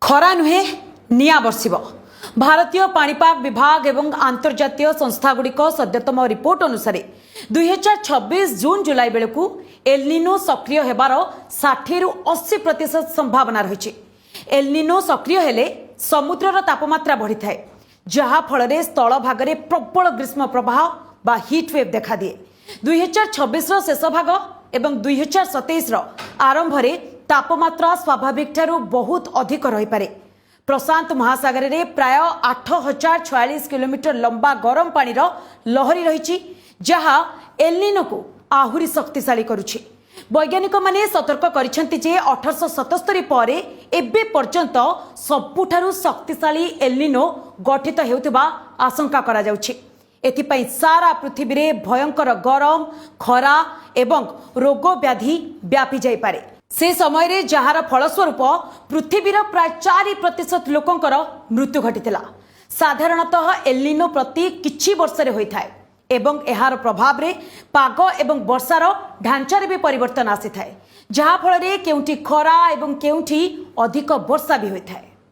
खरा नुहे निया बर्षिब। भारतीय पाणीपाग विभाग एवं अंतर्जातीय संस्थागुड़िक सद्यतम रिपोर्ट अनुसार 2026 जून जुलाई बेलू एलनिनो सक्रिय होबार 60 ରୁ 80% संभावना रही। एलनिनो सक्रिय हेले समुद्रर तापमात्रा बढ़ी थाए, जहा फल स्थल भागरे प्रबल ग्रीष्म प्रवाह बा हिट वेव देखा दिए। 2026 शेष भाग एवं 2027 आरंभ रे तापमात्रा स्वाभाविक ठारू बहुत अधिक रही पारे। प्रशांत महासागर रे प्राय 8046 किलोमीटर लंबा गरम पानी लहरी रही, जहा एलनिनो को आहुरी शक्तिशाली करुछि। वैज्ञानिक माने सतर्क करिसेंति जे 1877 पर एबे पर्यंत सबुठारू शक्तिशाली एलनिनो गठित हेउथिबा आशंका करा जाउछि। एथिपाई सारा पृथ्वी रे भयंकर गरम, खरा एवं रोग व्याधि व्यापी जाई पारे। से समय रे जहार फलस्वरूप पृथ्वीर प्राय 4% लोकंकर मृत्यु घटिथिला। साधारणतः एलनिनो प्रति किछि वर्ष रे होइथाय एवं एहार प्रभाव रे पाग एवं वर्षार ढांचारे भी परिवर्तन आसी थाए, जहा फल रे केउंठी खरा एवं केउंठी अधिक वर्षा भी होइथाय।